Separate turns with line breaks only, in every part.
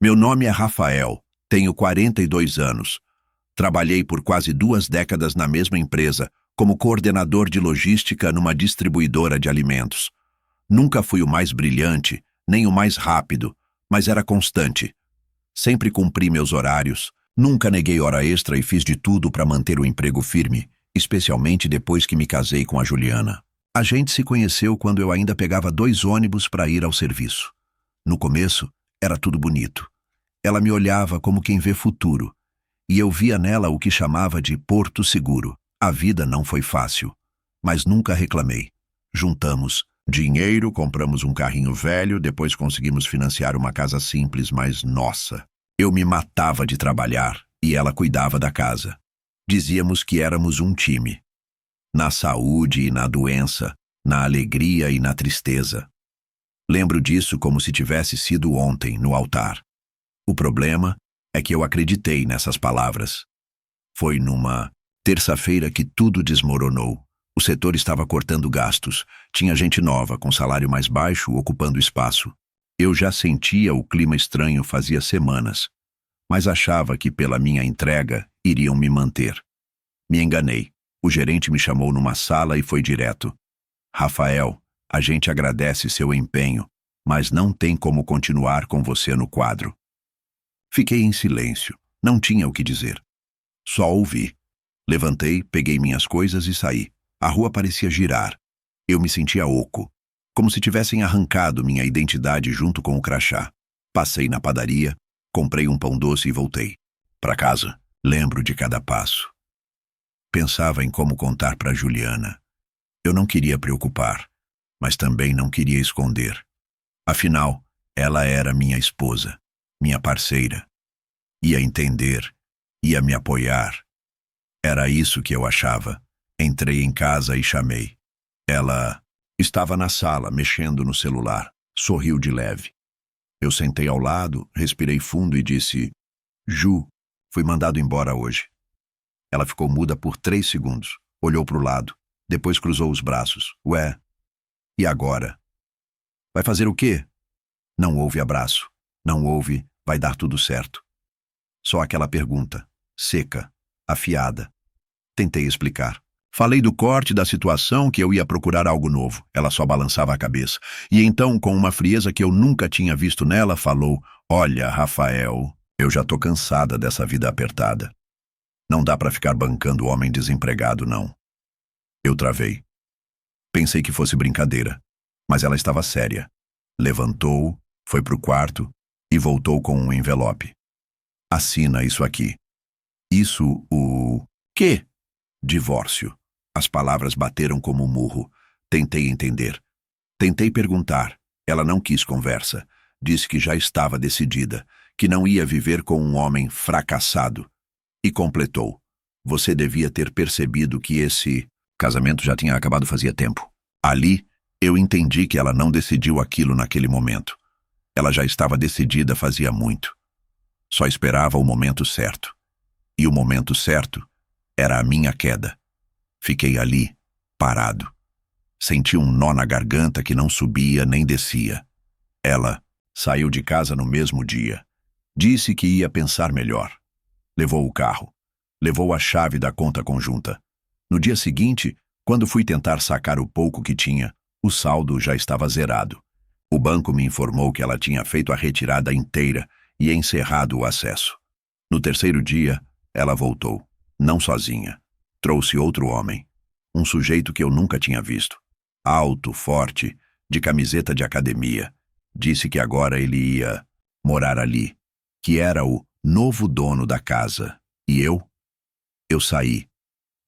Meu nome é Rafael, tenho 42 anos. Trabalhei por quase 2 décadas na mesma empresa, como coordenador de logística numa distribuidora de alimentos. Nunca fui o mais brilhante, nem o mais rápido, mas era constante. Sempre cumpri meus horários, nunca neguei hora extra e fiz de tudo para manter o emprego firme, especialmente depois que me casei com a Juliana. A gente se conheceu quando eu ainda pegava 2 ônibus para ir ao serviço. No começo, era tudo bonito. Ela me olhava como quem vê futuro, e eu via nela o que chamava de porto seguro. A vida não foi fácil, mas nunca reclamei. Juntamos dinheiro, compramos um carrinho velho, depois conseguimos financiar uma casa simples, mas nossa, eu me matava de trabalhar e ela cuidava da casa. Dizíamos que éramos um time. Na saúde e na doença, na alegria e na tristeza. Lembro disso como se tivesse sido ontem, no altar. O problema é que eu acreditei nessas palavras. Foi numa terça-feira que tudo desmoronou. O setor estava cortando gastos. Tinha gente nova, com salário mais baixo, ocupando espaço. Eu já sentia o clima estranho fazia semanas, mas achava que pela minha entrega iriam me manter. Me enganei. O gerente me chamou numa sala e foi direto. Rafael, a gente agradece seu empenho, mas não tem como continuar com você no quadro. Fiquei em silêncio. Não tinha o que dizer. Só ouvi. Levantei, peguei minhas coisas e saí. A rua parecia girar. Eu me sentia oco, como se tivessem arrancado minha identidade junto com o crachá. Passei na padaria, comprei um pão doce e voltei. Para casa, lembro de cada passo. Pensava em como contar para Juliana. Eu não queria preocupar, mas também não queria esconder. Afinal, ela era minha esposa, minha parceira. Ia entender, ia me apoiar. Era isso que eu achava. Entrei em casa e chamei. Ela estava na sala, mexendo no celular. Sorriu de leve. Eu sentei ao lado, respirei fundo e disse: Ju, fui mandado embora hoje. Ela ficou muda por 3 segundos. Olhou para o lado. Depois cruzou os braços. Ué, e agora? Vai fazer o quê? Não houve abraço. Não houve, vai dar tudo certo. Só aquela pergunta, seca, afiada. Tentei explicar. Falei do corte da situação, que eu ia procurar algo novo. Ela só balançava a cabeça. E então, com uma frieza que eu nunca tinha visto nela, falou: Olha, Rafael, eu já tô cansada dessa vida apertada. Não dá pra ficar bancando homem desempregado, não. Eu travei. Pensei que fosse brincadeira, mas ela estava séria. Levantou, foi pro quarto e voltou com um envelope. Assina isso aqui. Isso o... quê? Divórcio. As palavras bateram como um murro. Tentei entender. Tentei perguntar. Ela não quis conversa. Disse que já estava decidida, que não ia viver com um homem fracassado. E completou. Você devia ter percebido que esse casamento já tinha acabado fazia tempo. Ali, eu entendi que ela não decidiu aquilo naquele momento. Ela já estava decidida fazia muito. Só esperava o momento certo. E o momento certo era a minha queda. Fiquei ali, parado. Senti um nó na garganta que não subia nem descia. Ela saiu de casa no mesmo dia. Disse que ia pensar melhor. Levou o carro. Levou a chave da conta conjunta. No dia seguinte, quando fui tentar sacar o pouco que tinha, o saldo já estava zerado. O banco me informou que ela tinha feito a retirada inteira e encerrado o acesso. No terceiro dia, ela voltou. Não sozinha. Trouxe outro homem. Um sujeito que eu nunca tinha visto. Alto, forte, de camiseta de academia. Disse que agora ele ia morar ali, que era o novo dono da casa. E eu? Eu saí,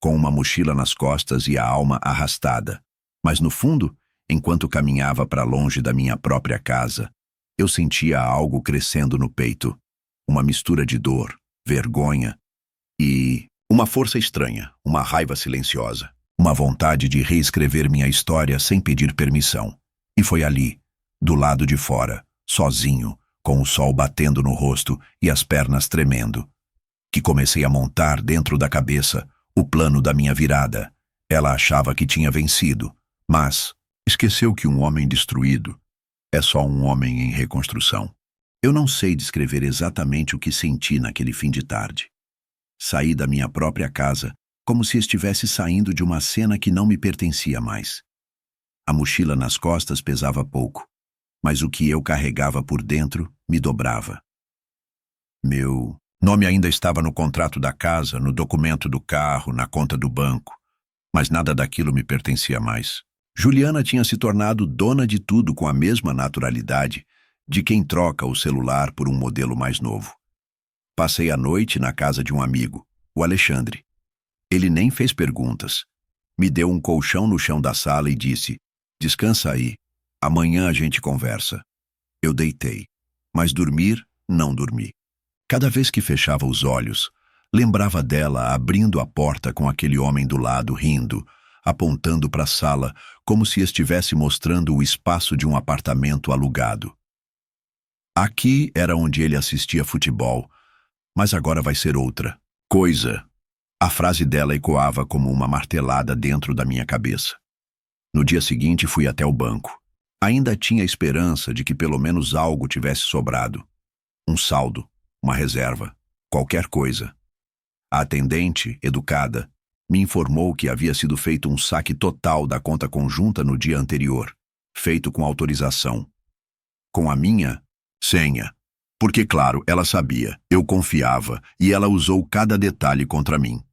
com uma mochila nas costas e a alma arrastada. Mas no fundo, enquanto caminhava para longe da minha própria casa, eu sentia algo crescendo no peito. Uma mistura de dor, vergonha e uma força estranha, uma raiva silenciosa. Uma vontade de reescrever minha história sem pedir permissão. E foi ali, do lado de fora, sozinho, com o sol batendo no rosto e as pernas tremendo, que comecei a montar dentro da cabeça o plano da minha virada. Ela achava que tinha vencido, mas esqueceu que um homem destruído é só um homem em reconstrução. Eu não sei descrever exatamente o que senti naquele fim de tarde. Saí da minha própria casa como se estivesse saindo de uma cena que não me pertencia mais. A mochila nas costas pesava pouco, mas o que eu carregava por dentro me dobrava. Meu nome ainda estava no contrato da casa, no documento do carro, na conta do banco, mas nada daquilo me pertencia mais. Juliana tinha se tornado dona de tudo com a mesma naturalidade de quem troca o celular por um modelo mais novo. Passei a noite na casa de um amigo, o Alexandre. Ele nem fez perguntas. Me deu um colchão no chão da sala e disse: "Descansa aí. Amanhã a gente conversa." Eu deitei, mas dormir, não dormi. Cada vez que fechava os olhos, lembrava dela abrindo a porta com aquele homem do lado rindo, apontando para a sala como se estivesse mostrando o espaço de um apartamento alugado. Aqui era onde ele assistia futebol, mas agora vai ser outra coisa. A frase dela ecoava como uma martelada dentro da minha cabeça. No dia seguinte fui até o banco. Ainda tinha esperança de que pelo menos algo tivesse sobrado. Um saldo, uma reserva, qualquer coisa. A atendente, educada, me informou que havia sido feito um saque total da conta conjunta no dia anterior, feito com autorização. Com a minha senha. Porque, claro, ela sabia, eu confiava, e ela usou cada detalhe contra mim.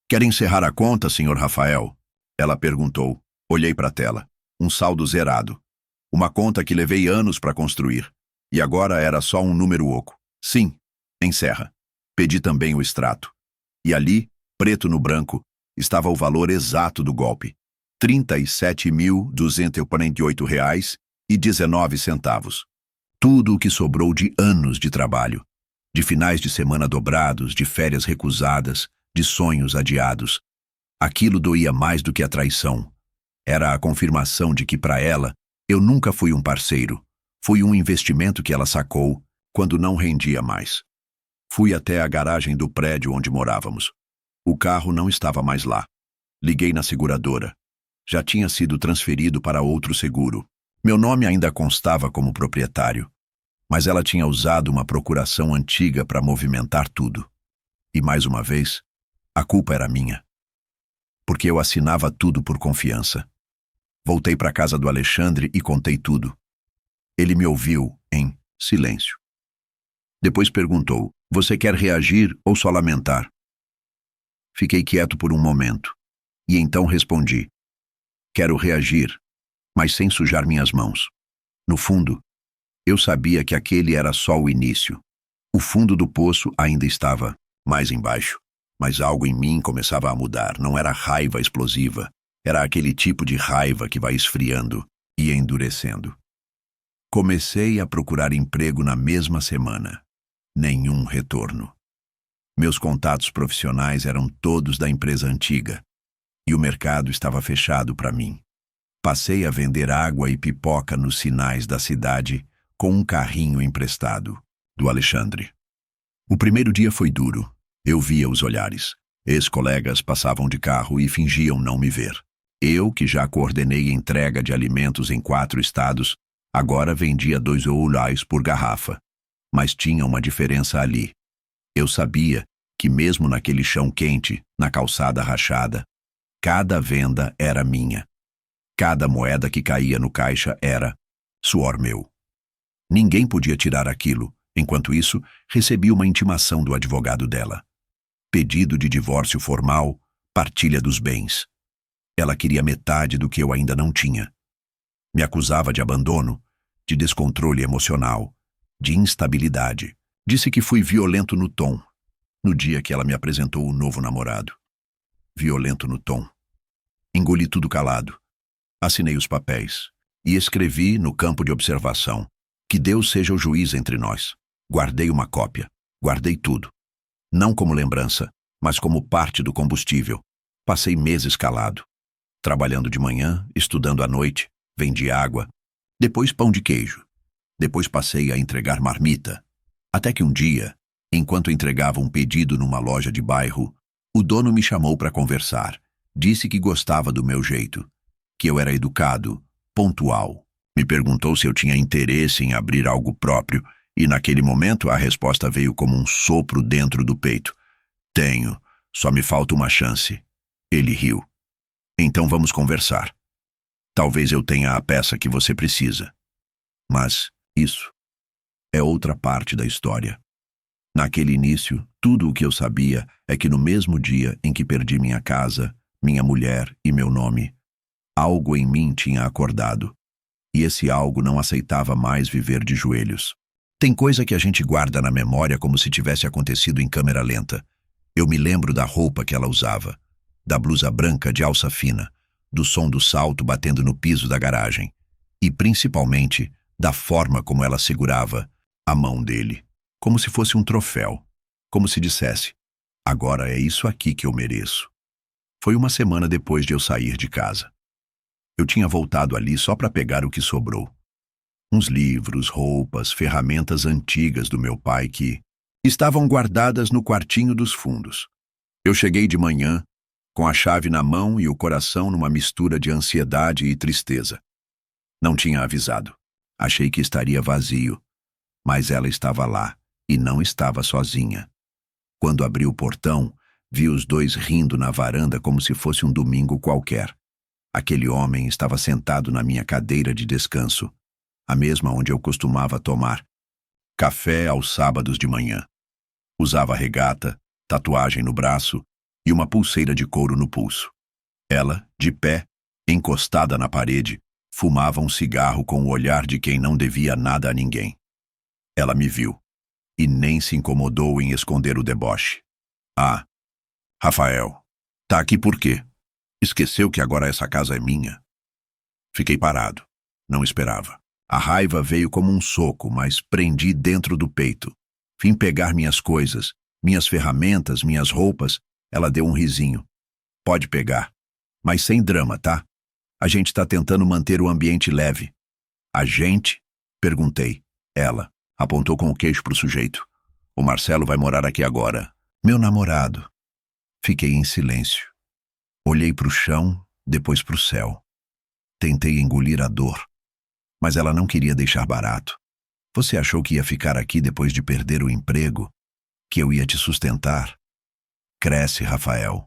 "Quer encerrar a conta, Sr. Rafael?" Ela perguntou. Olhei para a tela. Um saldo zerado. Uma conta que levei anos para construir. E agora era só um número oco. "Sim, encerra." Pedi também o extrato. E ali, preto no branco, estava o valor exato do golpe. R$ 37.248,19. Tudo o que sobrou de anos de trabalho. De finais de semana dobrados, de férias recusadas, de sonhos adiados. Aquilo doía mais do que a traição. Era a confirmação de que, para ela, eu nunca fui um parceiro. Fui um investimento que ela sacou quando não rendia mais. Fui até a garagem do prédio onde morávamos. O carro não estava mais lá. Liguei na seguradora. Já tinha sido transferido para outro seguro. Meu nome ainda constava como proprietário, mas ela tinha usado uma procuração antiga para movimentar tudo. E mais uma vez, a culpa era minha. Porque eu assinava tudo por confiança. Voltei para a casa do Alexandre e contei tudo. Ele me ouviu em silêncio. Depois perguntou: "Você quer reagir ou só lamentar?" Fiquei quieto por um momento. E então respondi: "Quero reagir, mas sem sujar minhas mãos." No fundo, eu sabia que aquele era só o início. O fundo do poço ainda estava mais embaixo. Mas algo em mim começava a mudar. Não era raiva explosiva. Era aquele tipo de raiva que vai esfriando e endurecendo. Comecei a procurar emprego na mesma semana. Nenhum retorno. Meus contatos profissionais eram todos da empresa antiga. E o mercado estava fechado para mim. Passei a vender água e pipoca nos sinais da cidade com um carrinho emprestado, do Alexandre. O primeiro dia foi duro. Eu via os olhares. Ex-colegas passavam de carro e fingiam não me ver. Eu, que já coordenei entrega de alimentos em 4 estados, agora vendia 2 oulais por garrafa. Mas tinha uma diferença ali. Eu sabia que mesmo naquele chão quente, na calçada rachada, cada venda era minha. Cada moeda que caía no caixa era suor meu. Ninguém podia tirar aquilo. Enquanto isso, recebi uma intimação do advogado dela. Pedido de divórcio formal, partilha dos bens. Ela queria metade do que eu ainda não tinha. Me acusava de abandono, de descontrole emocional, de instabilidade. Disse que fui violento no tom, no dia que ela me apresentou o novo namorado. Violento no tom. Engoli tudo calado. Assinei os papéis e escrevi no campo de observação: "Que Deus seja o juiz entre nós." Guardei uma cópia. Guardei tudo. Não como lembrança, mas como parte do combustível. Passei meses calado. Trabalhando de manhã, estudando à noite, vendi água, depois pão de queijo. Depois passei a entregar marmita. Até que um dia, enquanto entregava um pedido numa loja de bairro, o dono me chamou para conversar. Disse que gostava do meu jeito, que eu era educado, pontual. Me perguntou se eu tinha interesse em abrir algo próprio E naquele momento a resposta veio como um sopro dentro do peito. Tenho, só me falta uma chance. Ele riu. Então vamos conversar. Talvez eu tenha a peça que você precisa. Mas isso é outra parte da história. Naquele início, tudo o que eu sabia é que no mesmo dia em que perdi minha casa, minha mulher e meu nome, algo em mim tinha acordado. E esse algo não aceitava mais viver de joelhos. Tem coisa que a gente guarda na memória como se tivesse acontecido em câmera lenta. Eu me lembro da roupa que ela usava, da blusa branca de alça fina, do som do salto batendo no piso da garagem e, principalmente, da forma como ela segurava a mão dele, como se fosse um troféu, como se dissesse, agora é isso aqui que eu mereço. Foi uma semana depois de eu sair de casa. Eu tinha voltado ali só para pegar o que sobrou. Uns livros, roupas, ferramentas antigas do meu pai que estavam guardadas no quartinho dos fundos. Eu cheguei de manhã, com a chave na mão e o coração numa mistura de ansiedade e tristeza. Não tinha avisado. Achei que estaria vazio, mas ela estava lá e não estava sozinha. Quando abri o portão, vi os dois rindo na varanda como se fosse um domingo qualquer. Aquele homem estava sentado na minha cadeira de descanso, a mesma onde eu costumava tomar café aos sábados de manhã. Usava regata, tatuagem no braço e uma pulseira de couro no pulso. Ela, de pé, encostada na parede, fumava um cigarro com o olhar de quem não devia nada a ninguém. Ela me viu e nem se incomodou em esconder o deboche. Ah, Rafael, tá aqui por quê? Esqueceu que agora essa casa é minha? Fiquei parado. Não esperava. A raiva veio como um soco, mas prendi dentro do peito. Vim pegar minhas coisas, minhas ferramentas, minhas roupas. Ela deu um risinho. Pode pegar. Mas sem drama, tá? A gente tá tentando manter o ambiente leve. A gente? Perguntei. Ela apontou com o queixo pro sujeito. O Marcelo vai morar aqui agora. Meu namorado. Fiquei em silêncio. Olhei pro chão, depois pro céu. Tentei engolir a dor. Mas ela não queria deixar barato. Você achou que ia ficar aqui depois de perder o emprego? Que eu ia te sustentar? Cresce, Rafael.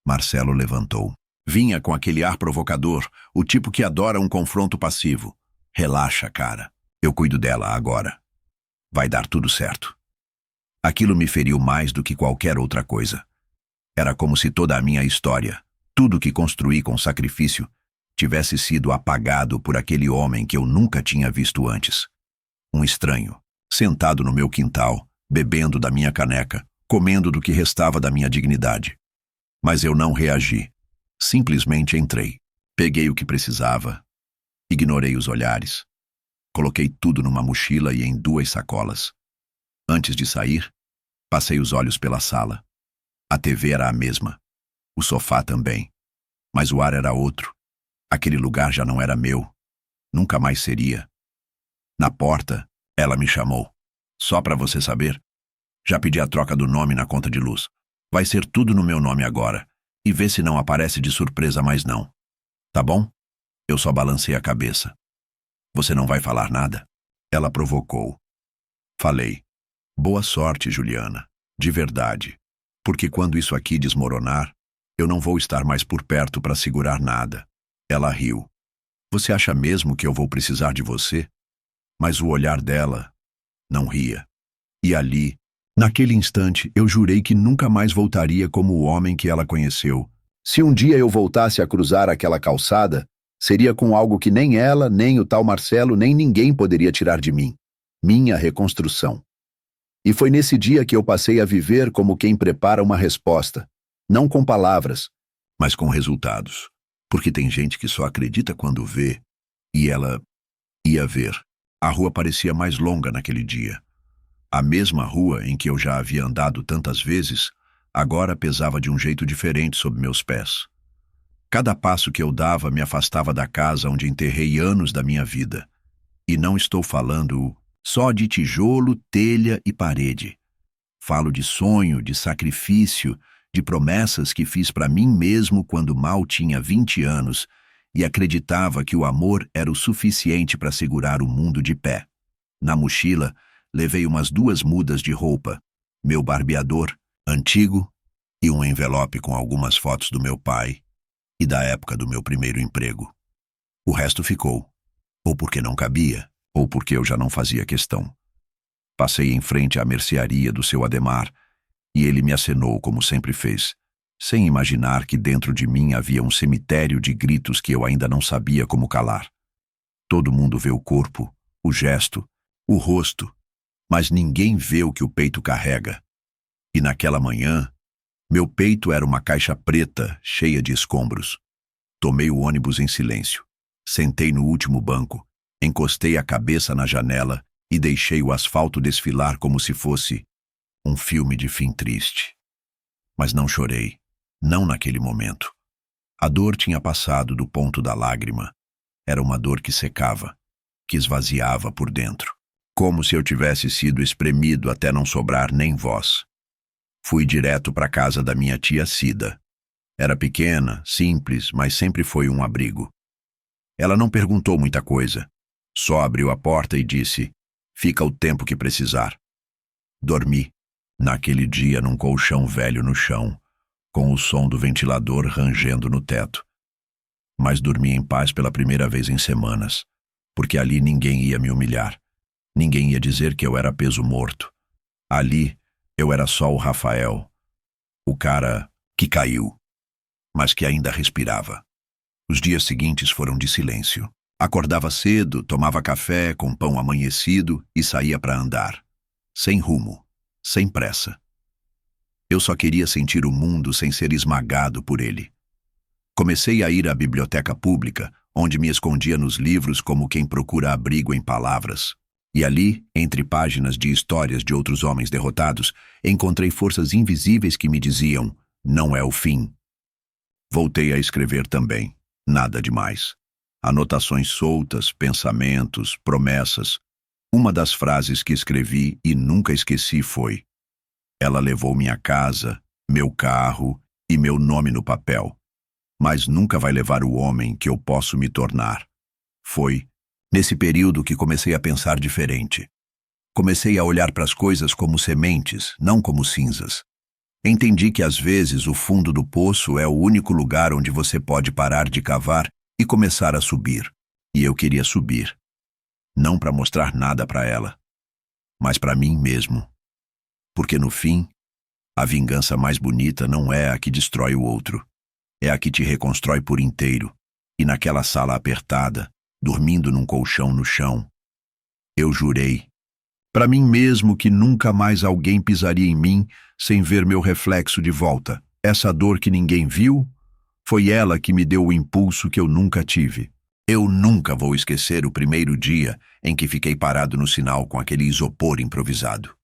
Marcelo levantou. Vinha com aquele ar provocador, o tipo que adora um confronto passivo. Relaxa, cara. Eu cuido dela agora. Vai dar tudo certo. Aquilo me feriu mais do que qualquer outra coisa. Era como se toda a minha história, tudo que construí com sacrifício, tivesse sido apagado por aquele homem que eu nunca tinha visto antes. Um estranho, sentado no meu quintal, bebendo da minha caneca, comendo do que restava da minha dignidade. Mas eu não reagi. Simplesmente entrei. Peguei o que precisava. Ignorei os olhares. Coloquei tudo numa mochila e em 2 sacolas. Antes de sair, passei os olhos pela sala. A TV era a mesma. O sofá também. Mas o ar era outro. Aquele lugar já não era meu. Nunca mais seria. Na porta, ela me chamou. Só para você saber, já pedi a troca do nome na conta de luz. Vai ser tudo no meu nome agora. E vê se não aparece de surpresa mais não. Tá bom? Eu só balancei a cabeça. Você não vai falar nada? Ela provocou. Falei. Boa sorte, Juliana. De verdade. Porque quando isso aqui desmoronar, eu não vou estar mais por perto para segurar nada. Ela riu. Você acha mesmo que eu vou precisar de você? Mas o olhar dela não ria. E ali, naquele instante, eu jurei que nunca mais voltaria como o homem que ela conheceu. Se um dia eu voltasse a cruzar aquela calçada, seria com algo que nem ela, nem o tal Marcelo, nem ninguém poderia tirar de mim. Minha reconstrução. E foi nesse dia que eu passei a viver como quem prepara uma resposta. Não com palavras, mas com resultados. Porque tem gente que só acredita quando vê. E ela ia ver. A rua parecia mais longa naquele dia. A mesma rua em que eu já havia andado tantas vezes, agora pesava de um jeito diferente sob meus pés. Cada passo que eu dava me afastava da casa onde enterrei anos da minha vida. E não estou falando só de tijolo, telha e parede. Falo de sonho, de sacrifício, de promessas que fiz para mim mesmo quando mal tinha 20 anos e acreditava que o amor era o suficiente para segurar o mundo de pé. Na mochila, levei umas 2 mudas de roupa, meu barbeador, antigo, e um envelope com algumas fotos do meu pai e da época do meu primeiro emprego. O resto ficou, ou porque não cabia, ou porque eu já não fazia questão. Passei em frente à mercearia do seu Ademar, e ele me acenou como sempre fez, sem imaginar que dentro de mim havia um cemitério de gritos que eu ainda não sabia como calar. Todo mundo vê o corpo, o gesto, o rosto, mas ninguém vê o que o peito carrega. E naquela manhã, meu peito era uma caixa preta cheia de escombros. Tomei o ônibus em silêncio. Sentei no último banco, encostei a cabeça na janela e deixei o asfalto desfilar como se fosse um filme de fim triste. Mas não chorei, não naquele momento. A dor tinha passado do ponto da lágrima. Era uma dor que secava, que esvaziava por dentro, como se eu tivesse sido espremido até não sobrar nem voz. Fui direto para a casa da minha tia Cida. Era pequena, simples, mas sempre foi um abrigo. Ela não perguntou muita coisa, só abriu a porta e disse: "Fica o tempo que precisar." Dormi, naquele dia, num colchão velho no chão, com o som do ventilador rangendo no teto. Mas dormi em paz pela primeira vez em semanas, porque ali ninguém ia me humilhar. Ninguém ia dizer que eu era peso morto. Ali, eu era só o Rafael, o cara que caiu, mas que ainda respirava. Os dias seguintes foram de silêncio. Acordava cedo, tomava café com pão amanhecido e saía para andar. Sem rumo, sem pressa. Eu só queria sentir o mundo sem ser esmagado por ele. Comecei a ir à biblioteca pública, onde me escondia nos livros como quem procura abrigo em palavras. E ali, entre páginas de histórias de outros homens derrotados, encontrei forças invisíveis que me diziam: "Não é o fim." Voltei a escrever também. Nada demais. Anotações soltas, pensamentos, promessas. Uma das frases que escrevi e nunca esqueci foi: "Ela levou minha casa, meu carro e meu nome no papel, mas nunca vai levar o homem que eu posso me tornar." Foi nesse período que comecei a pensar diferente. Comecei a olhar para as coisas como sementes, não como cinzas. Entendi que às vezes o fundo do poço é o único lugar onde você pode parar de cavar e começar a subir. E eu queria subir. Não para mostrar nada para ela, mas para mim mesmo. Porque no fim, a vingança mais bonita não é a que destrói o outro. É a que te reconstrói por inteiro. E naquela sala apertada, dormindo num colchão no chão, eu jurei para mim mesmo que nunca mais alguém pisaria em mim sem ver meu reflexo de volta. Essa dor que ninguém viu, foi ela que me deu o impulso que eu nunca tive. Eu nunca vou esquecer o primeiro dia em que fiquei parado no sinal com aquele isopor improvisado.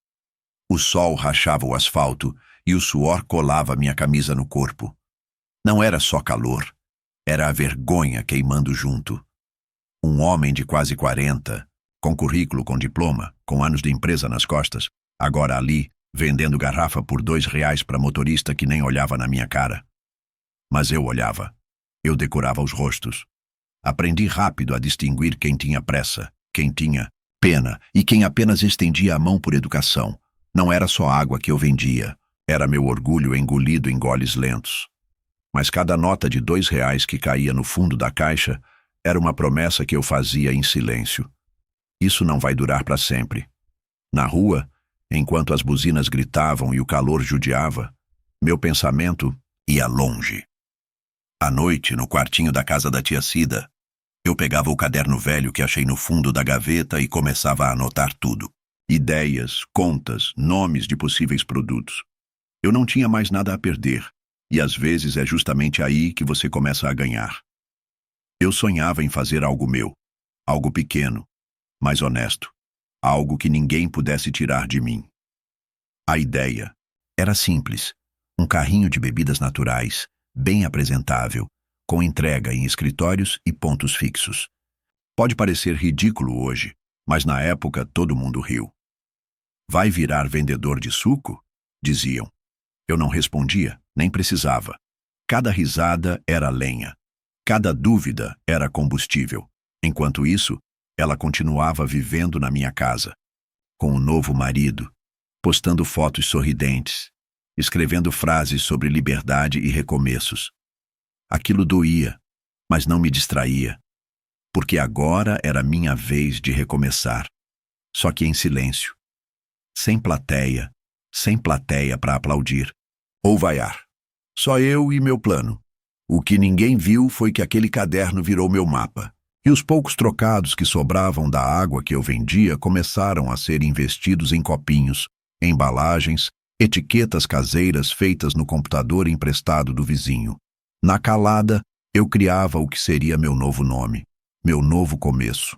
O sol rachava o asfalto e o suor colava minha camisa no corpo. Não era só calor, era a vergonha queimando junto. Um homem de quase 40, com currículo, com diploma, com anos de empresa nas costas, agora ali, vendendo garrafa por R$ 2 para motorista que nem olhava na minha cara. Mas eu olhava. Eu decorava os rostos. Aprendi rápido a distinguir quem tinha pressa, quem tinha pena e quem apenas estendia a mão por educação. Não era só água que eu vendia, era meu orgulho engolido em goles lentos. Mas cada nota de R$ 2 que caía no fundo da caixa era uma promessa que eu fazia em silêncio. Isso não vai durar para sempre. Na rua, enquanto as buzinas gritavam e o calor judiava, meu pensamento ia longe. À noite, no quartinho da casa da tia Cida, eu pegava o caderno velho que achei no fundo da gaveta e começava a anotar tudo. Ideias, contas, nomes de possíveis produtos. Eu não tinha mais nada a perder, e às vezes é justamente aí que você começa a ganhar. Eu sonhava em fazer algo meu, algo pequeno, mas honesto, algo que ninguém pudesse tirar de mim. A ideia era simples, um carrinho de bebidas naturais, bem apresentável, com entrega em escritórios e pontos fixos. Pode parecer ridículo hoje, mas na época todo mundo riu. "Vai virar vendedor de suco?" diziam. Eu não respondia, nem precisava. Cada risada era lenha. Cada dúvida era combustível. Enquanto isso, ela continuava vivendo na minha casa. com o novo marido, postando fotos sorridentes, escrevendo frases sobre liberdade e recomeços. Aquilo doía, mas não me distraía, porque agora era minha vez de recomeçar. Só que em silêncio, sem plateia para aplaudir ou vaiar. Só eu e meu plano. O que ninguém viu foi que aquele caderno virou meu mapa, e os poucos trocados que sobravam da água que eu vendia começaram a ser investidos em copinhos, embalagens, etiquetas caseiras feitas no computador emprestado do vizinho. Na calada, eu criava o que seria meu novo nome, meu novo começo,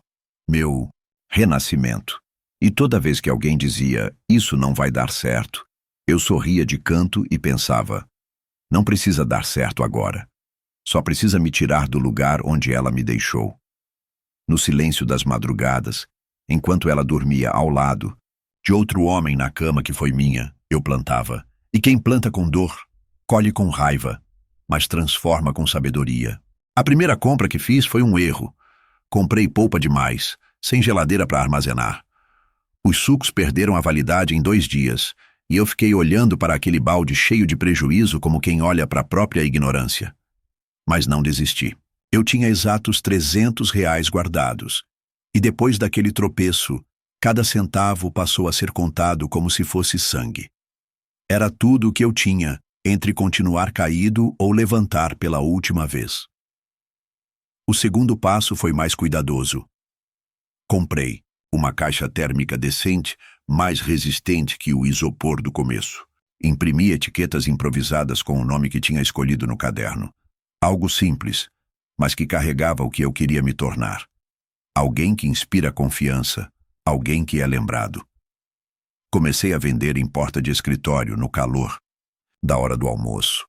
meu renascimento. E toda vez que alguém dizia, isso não vai dar certo, eu sorria de canto e pensava, não precisa dar certo agora. Só precisa me tirar do lugar onde ela me deixou. No silêncio das madrugadas, enquanto ela dormia ao lado de outro homem na cama que foi minha, eu plantava. E quem planta com dor, colhe com raiva, mas transforma com sabedoria. A primeira compra que fiz foi um erro. Comprei polpa demais, sem geladeira para armazenar. Os sucos perderam a validade em 2 dias, e eu fiquei olhando para aquele balde cheio de prejuízo como quem olha para a própria ignorância. Mas não desisti. Eu tinha exatos R$ 300 guardados, e depois daquele tropeço, cada centavo passou a ser contado como se fosse sangue. Era tudo o que eu tinha, entre continuar caído ou levantar pela última vez. O segundo passo foi mais cuidadoso. Comprei uma caixa térmica decente, mais resistente que o isopor do começo. Imprimi etiquetas improvisadas com o nome que tinha escolhido no caderno. Algo simples, mas que carregava o que eu queria me tornar. Alguém que inspira confiança, alguém que é lembrado. Comecei a vender em porta de escritório, no calor da hora do almoço.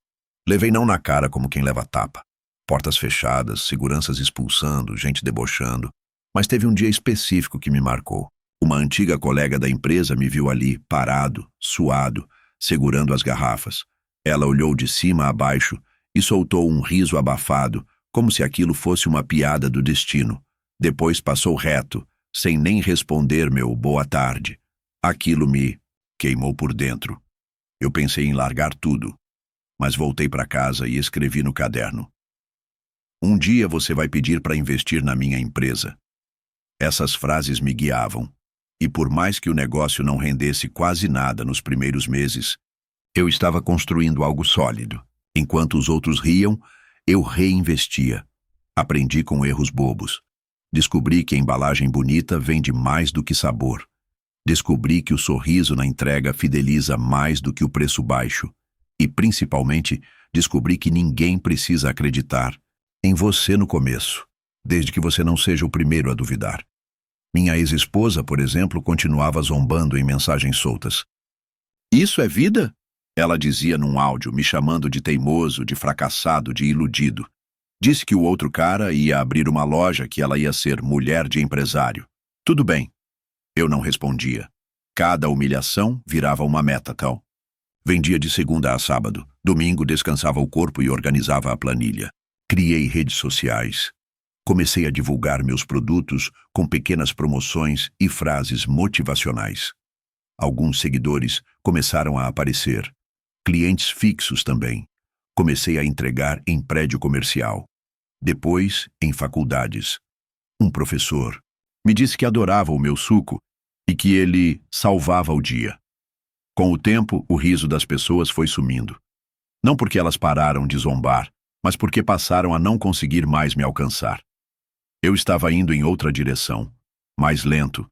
Levei não na cara como quem leva tapa. Portas fechadas, seguranças expulsando, gente debochando. Mas teve um dia específico que me marcou. Uma antiga colega da empresa me viu ali, parado, suado, segurando as garrafas. Ela olhou de cima a baixo e soltou um riso abafado, como se aquilo fosse uma piada do destino. Depois passou reto, sem nem responder meu boa tarde. Aquilo me queimou por dentro. Eu pensei em largar tudo, mas voltei para casa e escrevi no caderno. Um dia você vai pedir para investir na minha empresa. Essas frases me guiavam, e por mais que o negócio não rendesse quase nada nos primeiros meses, eu estava construindo algo sólido. Enquanto os outros riam, eu reinvestia. Aprendi com erros bobos. Descobri que a embalagem bonita vende mais do que sabor. Descobri que o sorriso na entrega fideliza mais do que o preço baixo. E, principalmente, descobri que ninguém precisa acreditar em você no começo, desde que você não seja o primeiro a duvidar. Minha ex-esposa, por exemplo, continuava zombando em mensagens soltas. Isso é vida? Ela dizia num áudio, me chamando de teimoso, de fracassado, de iludido. Disse que o outro cara ia abrir uma loja, que ela ia ser mulher de empresário. Tudo bem. Eu não respondia. Cada humilhação virava uma meta, tal. Vendia de segunda a sábado. Domingo descansava o corpo e organizava a planilha. Criei redes sociais. Comecei a divulgar meus produtos com pequenas promoções e frases motivacionais. Alguns seguidores começaram a aparecer. Clientes fixos também. Comecei a entregar em prédio comercial. Depois, em faculdades. Um professor me disse que adorava o meu suco e que ele salvava o dia. Com o tempo, o riso das pessoas foi sumindo. Não porque elas pararam de zombar, mas porque passaram a não conseguir mais me alcançar. Eu estava indo em outra direção, mais lento,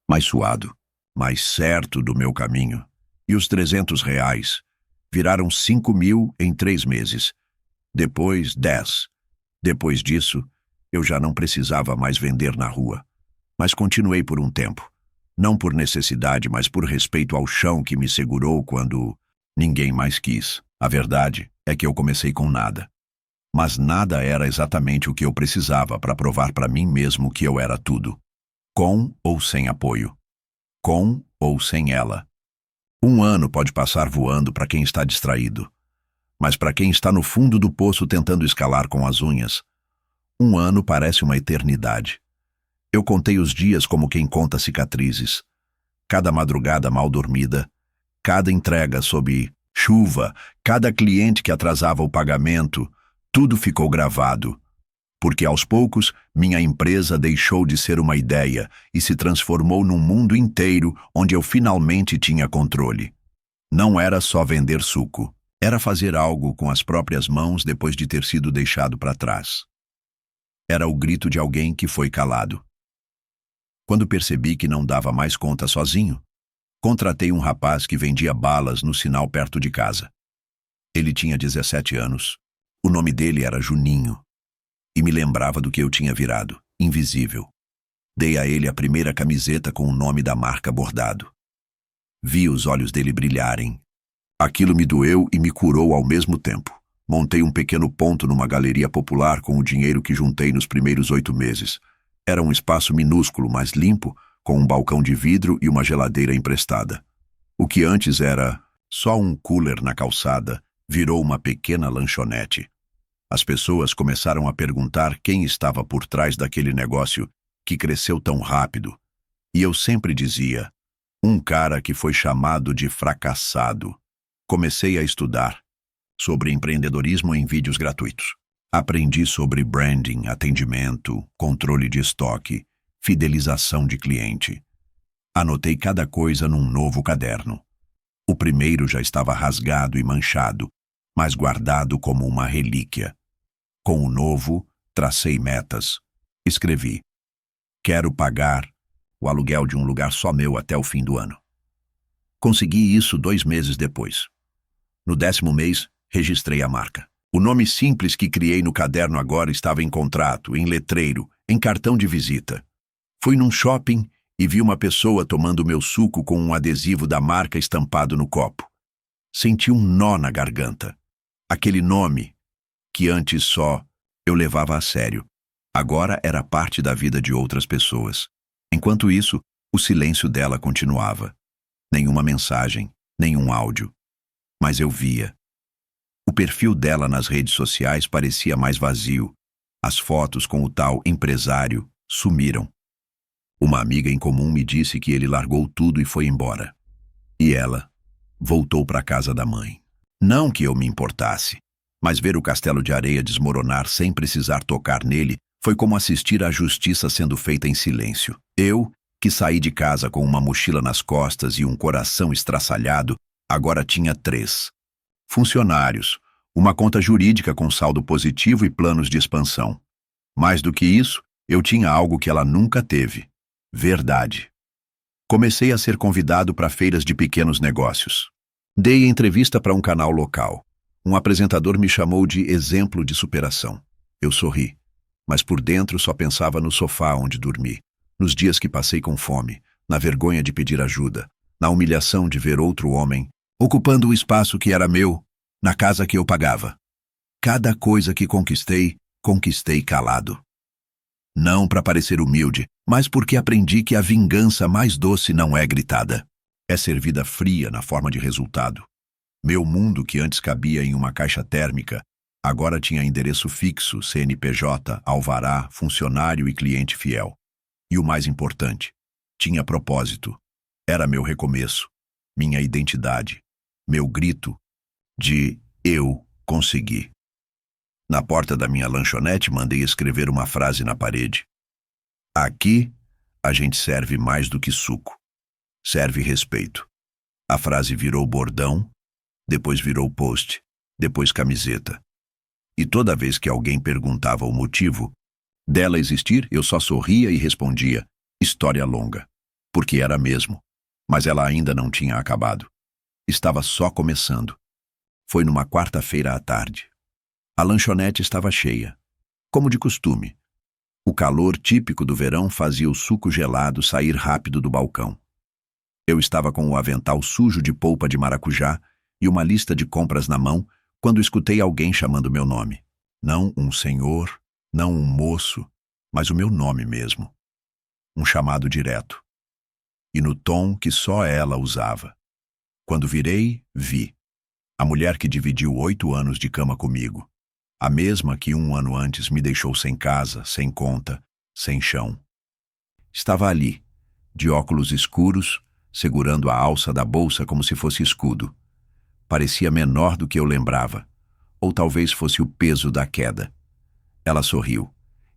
mais suado, mais certo do meu caminho. E os R$ 300 viraram 5.000 em 3 meses. Depois, 10. Depois disso, eu já não precisava mais vender na rua. Mas continuei por um tempo. Não por necessidade, mas por respeito ao chão que me segurou quando ninguém mais quis. A verdade é que eu comecei com nada. Mas nada era exatamente o que eu precisava para provar para mim mesmo que eu era tudo. Com ou sem apoio. Com ou sem ela. Um ano pode passar voando para quem está distraído. Mas para quem está no fundo do poço tentando escalar com as unhas, um ano parece uma eternidade. Eu contei os dias como quem conta cicatrizes. Cada madrugada mal dormida, cada entrega sob chuva, cada cliente que atrasava o pagamento, tudo ficou gravado. Porque aos poucos, minha empresa deixou de ser uma ideia e se transformou num mundo inteiro onde eu finalmente tinha controle. Não era só vender suco, era fazer algo com as próprias mãos depois de ter sido deixado para trás. Era o grito de alguém que foi calado. Quando percebi que não dava mais conta sozinho, contratei um rapaz que vendia balas no sinal perto de casa. Ele tinha 17 anos. O nome dele era Juninho. E me lembrava do que eu tinha virado, invisível. Dei a ele a primeira camiseta com o nome da marca bordado. Vi os olhos dele brilharem. Aquilo me doeu e me curou ao mesmo tempo. Montei um pequeno ponto numa galeria popular com o dinheiro que juntei nos primeiros 8 meses. Era um espaço minúsculo, mas limpo, com um balcão de vidro e uma geladeira emprestada. O que antes era só um cooler na calçada, virou uma pequena lanchonete. As pessoas começaram a perguntar quem estava por trás daquele negócio que cresceu tão rápido. E eu sempre dizia, um cara que foi chamado de fracassado. Comecei a estudar sobre empreendedorismo em vídeos gratuitos. Aprendi sobre branding, atendimento, controle de estoque, fidelização de cliente. Anotei cada coisa num novo caderno. O primeiro já estava rasgado e manchado, mas guardado como uma relíquia. Com o novo, tracei metas. Escrevi: quero pagar o aluguel de um lugar só meu até o fim do ano. Consegui isso 2 meses depois. No 10º mês, registrei a marca. O nome simples que criei no caderno agora estava em contrato, em letreiro, em cartão de visita. Fui num shopping e vi uma pessoa tomando meu suco com um adesivo da marca estampado no copo. Senti um nó na garganta. Aquele nome, que antes só eu levava a sério, agora era parte da vida de outras pessoas. Enquanto isso, o silêncio dela continuava. Nenhuma mensagem, nenhum áudio. Mas eu via. O perfil dela nas redes sociais parecia mais vazio. As fotos com o tal empresário sumiram. Uma amiga em comum me disse que ele largou tudo e foi embora. E ela voltou para a casa da mãe. Não que eu me importasse, mas ver o castelo de areia desmoronar sem precisar tocar nele foi como assistir à justiça sendo feita em silêncio. Eu, que saí de casa com uma mochila nas costas e um coração estraçalhado, agora tinha 3 funcionários, uma conta jurídica com saldo positivo e planos de expansão. Mais do que isso, eu tinha algo que ela nunca teve: verdade. Comecei a ser convidado para feiras de pequenos negócios. Dei entrevista para um canal local. Um apresentador me chamou de exemplo de superação. Eu sorri, mas por dentro só pensava no sofá onde dormi, nos dias que passei com fome, na vergonha de pedir ajuda, na humilhação de ver outro homem ocupando o espaço que era meu, na casa que eu pagava. Cada coisa que conquistei, conquistei calado. Não para parecer humilde, mas porque aprendi que a vingança mais doce não é gritada. É servida fria na forma de resultado. Meu mundo, que antes cabia em uma caixa térmica, agora tinha endereço fixo, CNPJ, alvará, funcionário e cliente fiel. E o mais importante, tinha propósito. Era meu recomeço, minha identidade, meu grito de eu consegui. Na porta da minha lanchonete, mandei escrever uma frase na parede. Aqui, a gente serve mais do que suco. Serve respeito. A frase virou bordão, depois virou post, depois camiseta. E toda vez que alguém perguntava o motivo dela existir, eu só sorria e respondia: história longa. Porque era mesmo. Mas ela ainda não tinha acabado. Estava só começando. Foi numa quarta-feira à tarde. A lanchonete estava cheia, como de costume. O calor típico do verão fazia o suco gelado sair rápido do balcão. Eu estava com o avental sujo de polpa de maracujá e uma lista de compras na mão quando escutei alguém chamando meu nome. Não um senhor, não um moço, mas o meu nome mesmo. Um chamado direto. E no tom que só ela usava. Quando virei, vi. A mulher que dividiu 8 anos de cama comigo. A mesma que 1 ano antes me deixou sem casa, sem conta, sem chão. Estava ali, de óculos escuros, segurando a alça da bolsa como se fosse escudo. Parecia menor do que eu lembrava, ou talvez fosse o peso da queda. Ela sorriu,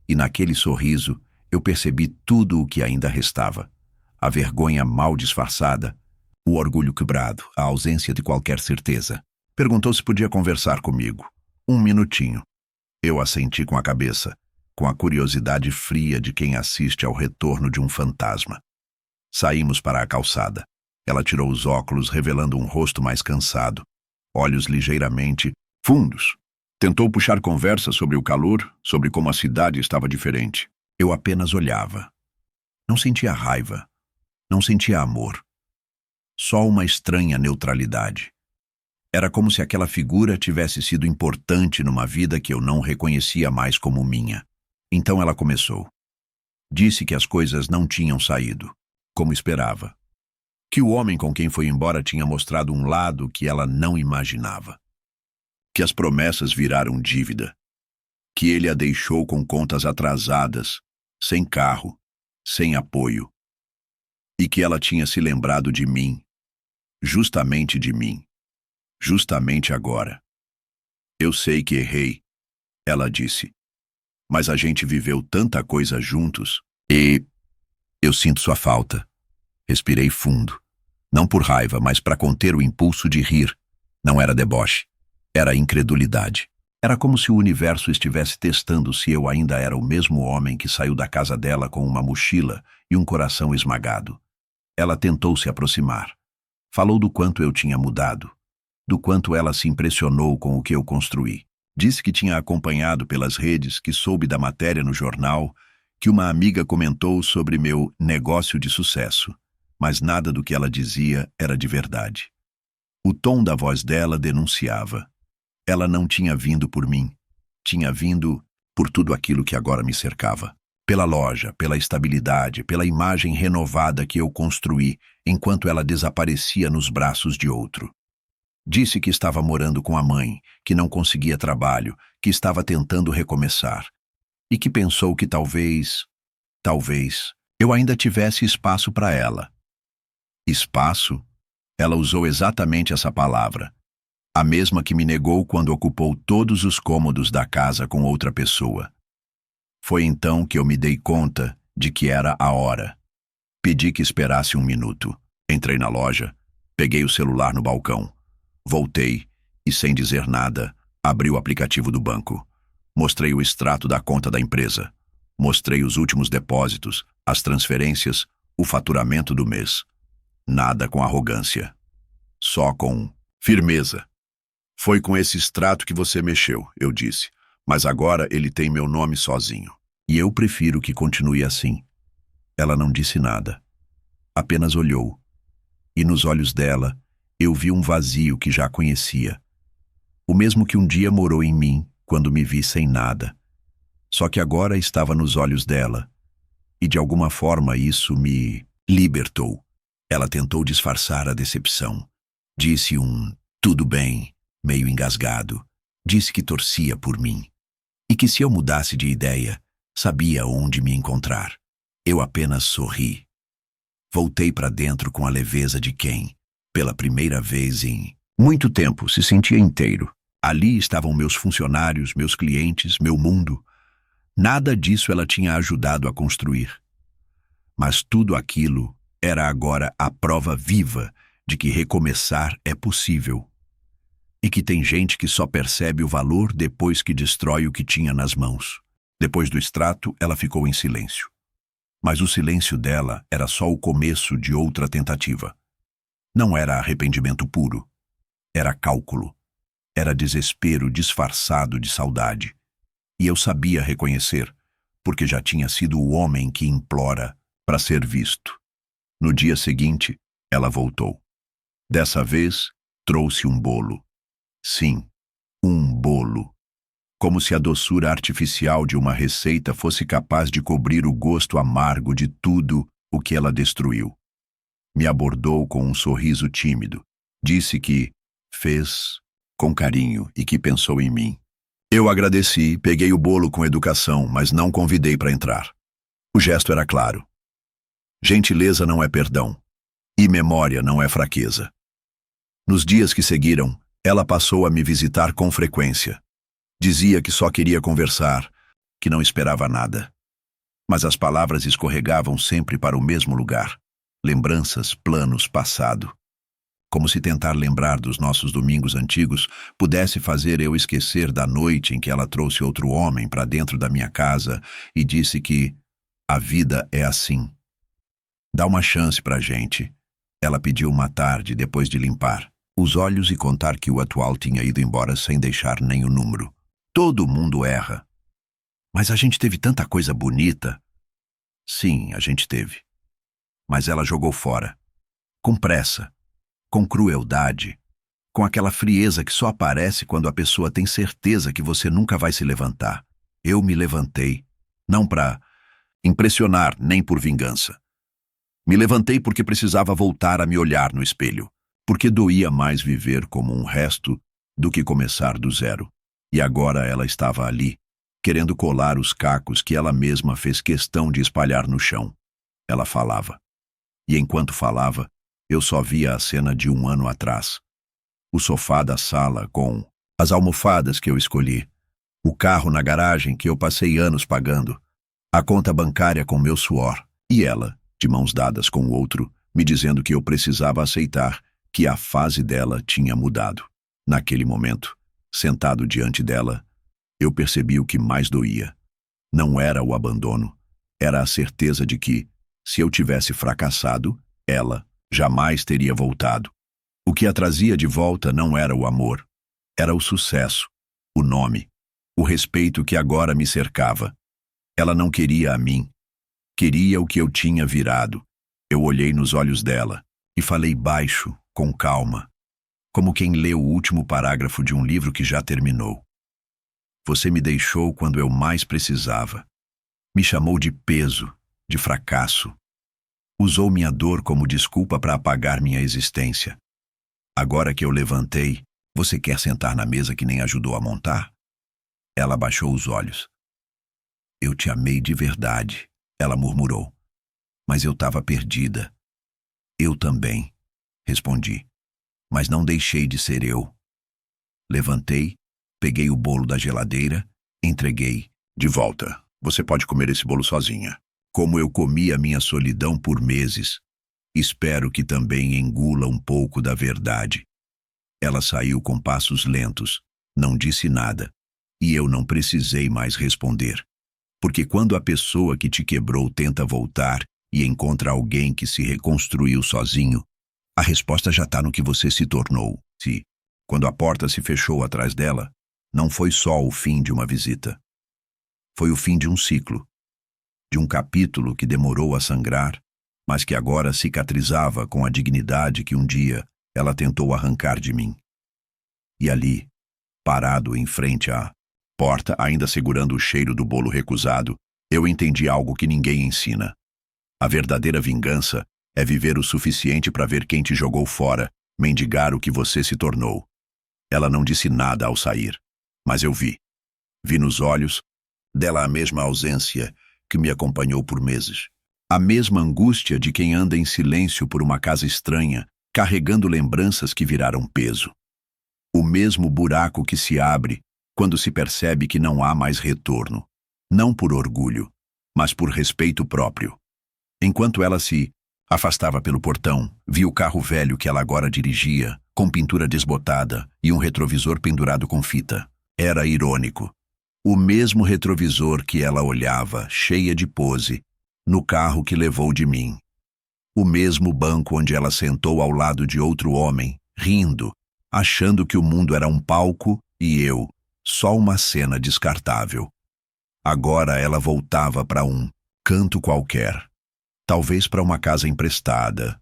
e naquele sorriso eu percebi tudo o que ainda restava. A vergonha mal disfarçada, o orgulho quebrado, a ausência de qualquer certeza. Perguntou se podia conversar comigo. 1 minutinho. Eu assenti com a cabeça, com a curiosidade fria de quem assiste ao retorno de um fantasma. Saímos para a calçada. Ela tirou os óculos, revelando um rosto mais cansado, olhos ligeiramente fundos. Tentou puxar conversa sobre o calor, sobre como a cidade estava diferente. Eu apenas olhava. Não sentia raiva. Não sentia amor. Só uma estranha neutralidade. Era como se aquela figura tivesse sido importante numa vida que eu não reconhecia mais como minha. Então ela começou. Disse que as coisas não tinham saído, como esperava. Que o homem com quem foi embora tinha mostrado um lado que ela não imaginava. Que as promessas viraram dívida. Que ele a deixou com contas atrasadas, sem carro, sem apoio. E que ela tinha se lembrado de mim, justamente de mim, justamente agora. Eu sei que errei, ela disse. Mas a gente viveu tanta coisa juntos e eu sinto sua falta. Respirei fundo. Não por raiva, mas para conter o impulso de rir. Não era deboche. Era incredulidade. Era como se o universo estivesse testando se eu ainda era o mesmo homem que saiu da casa dela com uma mochila e um coração esmagado. Ela tentou se aproximar. Falou do quanto eu tinha mudado, do quanto ela se impressionou com o que eu construí. Disse que tinha acompanhado pelas redes, que soube da matéria no jornal, que uma amiga comentou sobre meu negócio de sucesso, mas nada do que ela dizia era de verdade. O tom da voz dela denunciava. Ela não tinha vindo por mim, tinha vindo por tudo aquilo que agora me cercava. Pela loja, pela estabilidade, pela imagem renovada que eu construí enquanto ela desaparecia nos braços de outro. Disse que estava morando com a mãe, que não conseguia trabalho, que estava tentando recomeçar. E que pensou que talvez, eu ainda tivesse espaço para ela. Espaço? Ela usou exatamente essa palavra. A mesma que me negou quando ocupou todos os cômodos da casa com outra pessoa. Foi então que eu me dei conta de que era a hora. Pedi que esperasse 1 minuto. Entrei na loja, peguei o celular no balcão. Voltei e, sem dizer nada, abri o aplicativo do banco. Mostrei o extrato da conta da empresa. Mostrei os últimos depósitos, as transferências, o faturamento do mês. Nada com arrogância. Só com firmeza. Foi com esse extrato que você mexeu, eu disse. Mas agora ele tem meu nome sozinho. E eu prefiro que continue assim. Ela não disse nada. Apenas olhou. E nos olhos dela, eu vi um vazio que já conhecia. O mesmo que um dia morou em mim, quando me vi sem nada. Só que agora estava nos olhos dela. E de alguma forma isso me libertou. Ela tentou disfarçar a decepção. Disse tudo bem, meio engasgado. Disse que torcia por mim. E que se eu mudasse de ideia, sabia onde me encontrar. Eu apenas sorri. Voltei para dentro com a leveza de quem, pela primeira vez em muito tempo, se sentia inteiro. Ali estavam meus funcionários, meus clientes, meu mundo. Nada disso ela tinha ajudado a construir. Mas tudo aquilo era agora a prova viva de que recomeçar é possível. E que tem gente que só percebe o valor depois que destrói o que tinha nas mãos. Depois do extrato, ela ficou em silêncio. Mas o silêncio dela era só o começo de outra tentativa. Não era arrependimento puro. Era cálculo. Era desespero disfarçado de saudade. E eu sabia reconhecer, porque já tinha sido o homem que implora para ser visto. No dia seguinte, ela voltou. Dessa vez, trouxe um bolo. Sim, um bolo. Como se a doçura artificial de uma receita fosse capaz de cobrir o gosto amargo de tudo o que ela destruiu. Me abordou com um sorriso tímido. Disse que fez com carinho e que pensou em mim. Eu agradeci, peguei o bolo com educação, mas não convidei para entrar. O gesto era claro. Gentileza não é perdão. E memória não é fraqueza. Nos dias que seguiram, ela passou a me visitar com frequência. Dizia que só queria conversar, que não esperava nada. Mas as palavras escorregavam sempre para o mesmo lugar. Lembranças, planos, passado. Como se tentar lembrar dos nossos domingos antigos pudesse fazer eu esquecer da noite em que ela trouxe outro homem para dentro da minha casa e disse que a vida é assim. Dá uma chance pra gente. Ela pediu uma tarde depois de limpar os olhos e contar que o atual tinha ido embora sem deixar nem o número. Todo mundo erra. Mas a gente teve tanta coisa bonita. Sim, a gente teve. Mas ela jogou fora. Com pressa. Com crueldade. Com aquela frieza que só aparece quando a pessoa tem certeza que você nunca vai se levantar. Eu me levantei. Não para impressionar, nem por vingança. Me levantei porque precisava voltar a me olhar no espelho. Porque doía mais viver como um resto do que começar do zero. E agora ela estava ali, querendo colar os cacos que ela mesma fez questão de espalhar no chão. Ela falava. E enquanto falava, eu só via a cena de 1 ano atrás. O sofá da sala com as almofadas que eu escolhi. O carro na garagem que eu passei anos pagando. A conta bancária com meu suor. E ela, de mãos dadas com o outro, me dizendo que eu precisava aceitar que a fase dela tinha mudado. Naquele momento, sentado diante dela, eu percebi o que mais doía. Não era o abandono, era a certeza de que, se eu tivesse fracassado, ela jamais teria voltado. O que a trazia de volta não era o amor, era o sucesso, o nome, o respeito que agora me cercava. Ela não queria a mim, queria o que eu tinha virado. Eu olhei nos olhos dela e falei baixo, com calma, como quem lê o último parágrafo de um livro que já terminou. Você me deixou quando eu mais precisava. Me chamou de peso, de fracasso. Usou minha dor como desculpa para apagar minha existência. Agora que eu levantei, você quer sentar na mesa que nem ajudou a montar? Ela baixou os olhos. Eu te amei de verdade, ela murmurou. Mas eu estava perdida. Eu também, respondi. Mas não deixei de ser eu. Levantei, peguei o bolo da geladeira, entreguei. De volta. Você pode comer esse bolo sozinha. Como eu comi a minha solidão por meses. Espero que também engula um pouco da verdade. Ela saiu com passos lentos, não disse nada, e eu não precisei mais responder. Porque quando a pessoa que te quebrou tenta voltar e encontra alguém que se reconstruiu sozinho, a resposta já está no que você se tornou. Quando a porta se fechou atrás dela, não foi só o fim de uma visita. Foi o fim de um ciclo, de um capítulo que demorou a sangrar, mas que agora cicatrizava com a dignidade que um dia ela tentou arrancar de mim. E ali, parado em frente à porta, ainda segurando o cheiro do bolo recusado, eu entendi algo que ninguém ensina. A verdadeira vingança é viver o suficiente para ver quem te jogou fora, mendigar o que você se tornou. Ela não disse nada ao sair, mas eu vi. Vi nos olhos dela a mesma ausência que me acompanhou por meses. A mesma angústia de quem anda em silêncio por uma casa estranha, carregando lembranças que viraram peso. O mesmo buraco que se abre quando se percebe que não há mais retorno. Não por orgulho, mas por respeito próprio. Enquanto ela se afastava pelo portão, vi o carro velho que ela agora dirigia, com pintura desbotada e um retrovisor pendurado com fita. Era irônico. O mesmo retrovisor que ela olhava, cheia de pose, no carro que levou de mim. O mesmo banco onde ela sentou ao lado de outro homem, rindo, achando que o mundo era um palco e eu, só uma cena descartável. Agora ela voltava para um canto qualquer. Talvez para uma casa emprestada.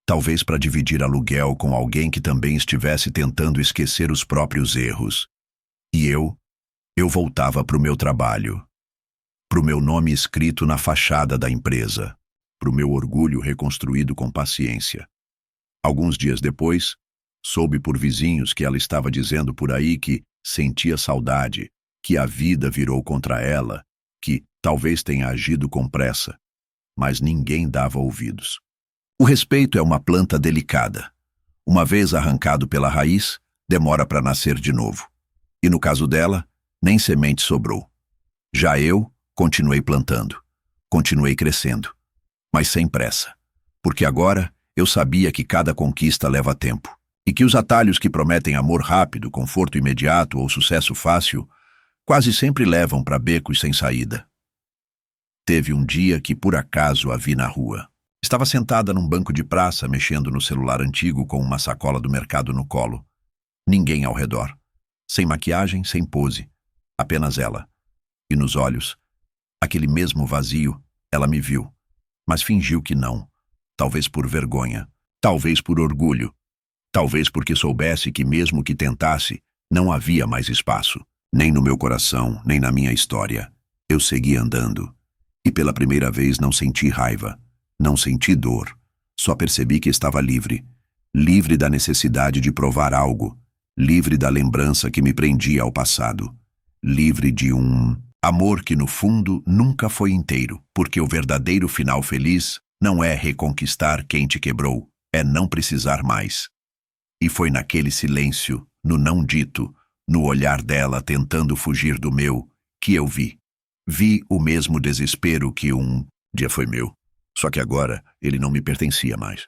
Talvez para dividir aluguel com alguém que também estivesse tentando esquecer os próprios erros. E eu voltava para o meu trabalho. Para o meu nome escrito na fachada da empresa. Para o meu orgulho reconstruído com paciência. Alguns dias depois, soube por vizinhos que ela estava dizendo por aí que sentia saudade, que a vida virou contra ela, que talvez tenha agido com pressa. Mas ninguém dava ouvidos. O respeito é uma planta delicada. Uma vez arrancado pela raiz, demora para nascer de novo. E no caso dela, nem semente sobrou. Já eu continuei plantando, continuei crescendo, mas sem pressa, porque agora eu sabia que cada conquista leva tempo e que os atalhos que prometem amor rápido, conforto imediato ou sucesso fácil quase sempre levam para becos sem saída. Teve um dia que por acaso a vi na rua. Estava sentada num banco de praça mexendo no celular antigo com uma sacola do mercado no colo. Ninguém ao redor. Sem maquiagem, sem pose. Apenas ela. E nos olhos, aquele mesmo vazio, ela me viu. Mas fingiu que não. Talvez por vergonha. Talvez por orgulho. Talvez porque soubesse que mesmo que tentasse, não havia mais espaço. Nem no meu coração, nem na minha história. Eu segui andando. E pela primeira vez não senti raiva. Não senti dor. Só percebi que estava livre. Livre da necessidade de provar algo. Livre da lembrança que me prendia ao passado. Livre de um amor que no fundo nunca foi inteiro, porque o verdadeiro final feliz não é reconquistar quem te quebrou, é não precisar mais. E foi naquele silêncio, no não dito, no olhar dela tentando fugir do meu, que eu vi. Vi o mesmo desespero que um dia foi meu, só que agora ele não me pertencia mais.